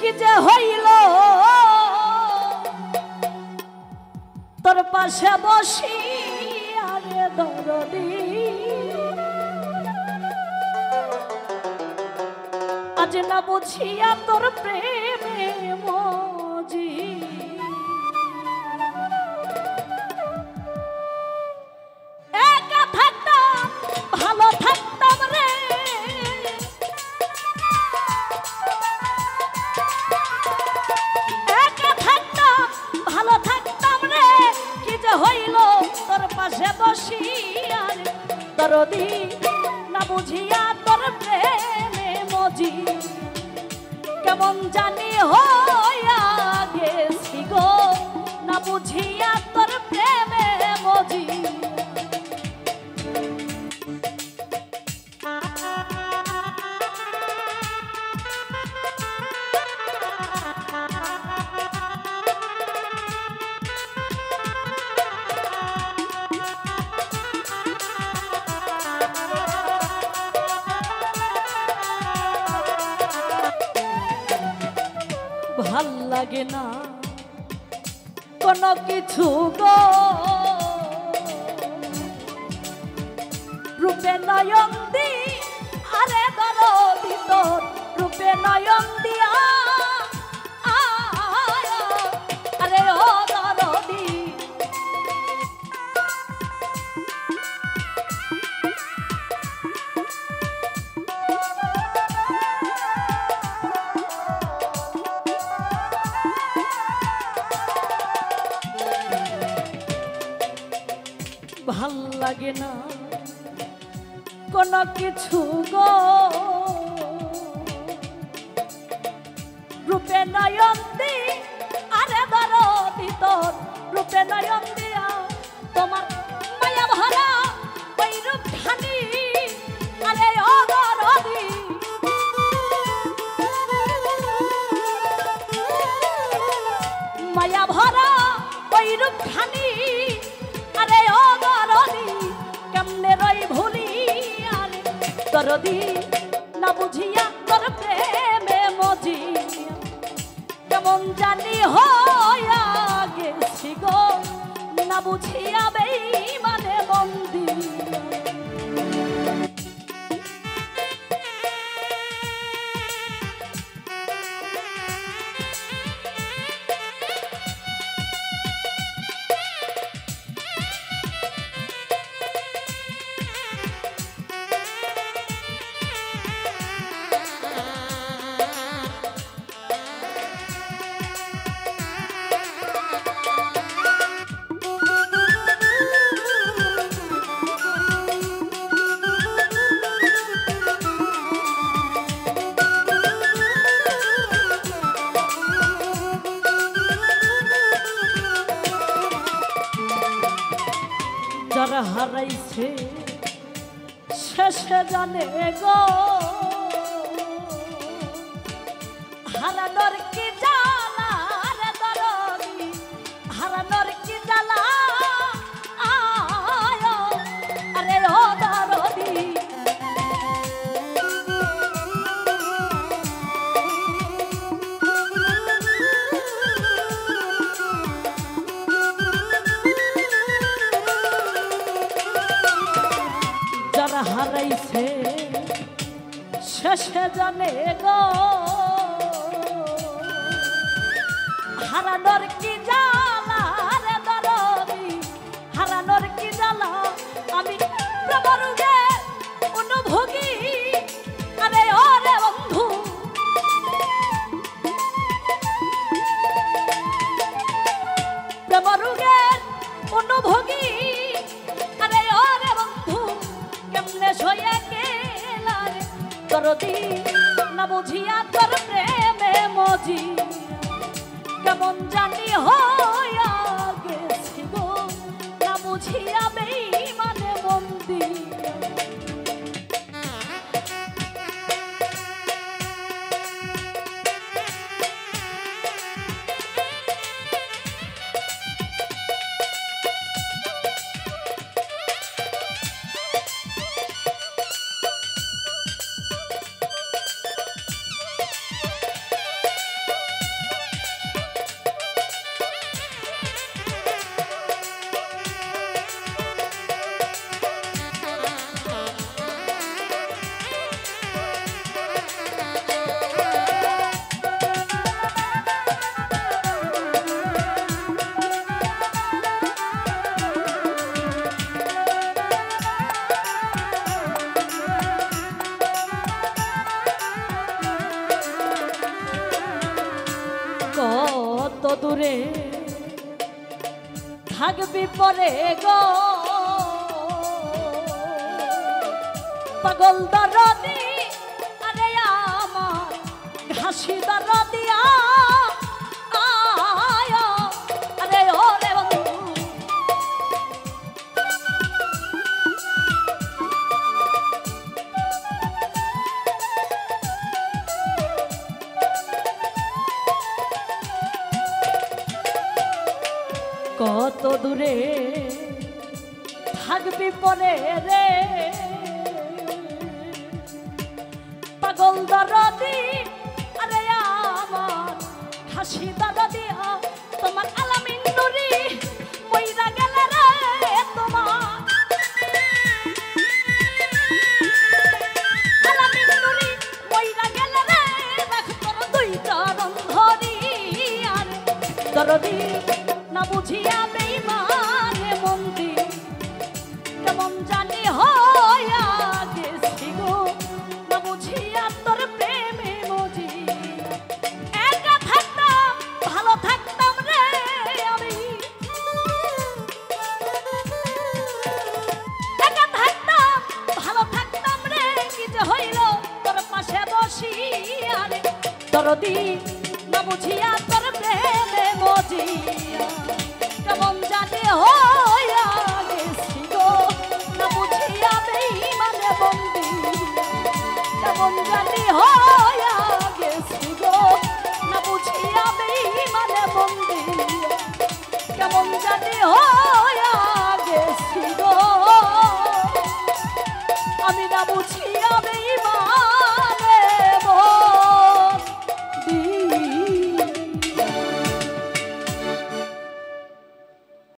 কি যে হইল তোর পাশে বসি আরে দরদি আজ না বুঝিয়া তোর প্রেমে মজি একা থাকতাম ভালো থাকতাম রে একা থাকতাম ভালো থাকতাম রে কি যে হইল তোর পাশে বসি আর দরদি না বুঝিয়া তোর প্রেমে মজি কেমন জানি হইয়া গেছি গো না বুঝিয়া তোর প্রেমে মজি ভাল লাগে না কোনো কিছু গো রূপে নয়ন দি আরে দরদি তোর রূপে নয়ন দিয়া আরে ও দরদি ভাল লাগে না কোনো কিছু গো রূপে নয়ন দি আরে দরদি তোর রূপে নয়ন দিয়া তোমার মায়া ভরা ওই রূপ খানি আরে ও দরদি মায়া ভরা ওই রূপ খানি আরে ও দরদি কেমনে রই ভুলি আরে দরদি না বুঝিয়া তোর প্রেমে মজি কেমন জানি হইয়া গেছি গো না বুঝিয়া বেঈমানে বন্দি যারা হারাইছে শেষে জানে গো হারানোর কি জ্বালা রে দরদি হারানোর কি জ্বালা আরে ও দরদি যারা হারাইছে শেষে জানে গো হারানোর কি জ্বালা রে দরদি হারানোর কি জ্বালা আমি প্রবরুগে অনুভোগী আরে ও রে বন্ধু প্রবরুগের অনুভোগী আরে ও রে বন্ধু কেমনে সইয়া গেলা রে দরদি না বুঝিয়া তোর প্রেমে মজি কেমন জানি হইয়া গেছি গো না বুঝিয়া বেঈমানে বন্দি দূরে থাকবি পরে গো পাগল দরদি আরে আমার ঘাসি দরদিয়া আয় আরে ওরে বন্ধু কত দূরে থাকবি পরে রে পাগল দরদি আরে আমার হাসি দরদি তোমার আলামিন নুরি মইরা গেলে রে তোমার আলামিন নুরি মইরা গেলে রে রাখ তোর দুই চরণ ধরি আর দরদি না বুঝিয়া বেঈমানে মন্দি কেমন জানি হইয়া গেছি গো না বুঝিয়া তোর প্রেমে মজি একা থাকতাম ভালো থাকতাম রে আমি একা থাকতাম ভালো থাকতাম রে কি যে হইল তোর পাশে বসি আরে দরদি না বুঝিয়া তোর প্রেমে মজি কেমন জানি হইয়া গেছি গো না বুঝিয়া বেঈমানে বন্দি কেমন জানি হইয়া গেছি গো না বুঝিয়া বেঈমানে বন্দি কেমন জানি হইয়া গেছি গো আমি না বুঝিয়া বেঈমান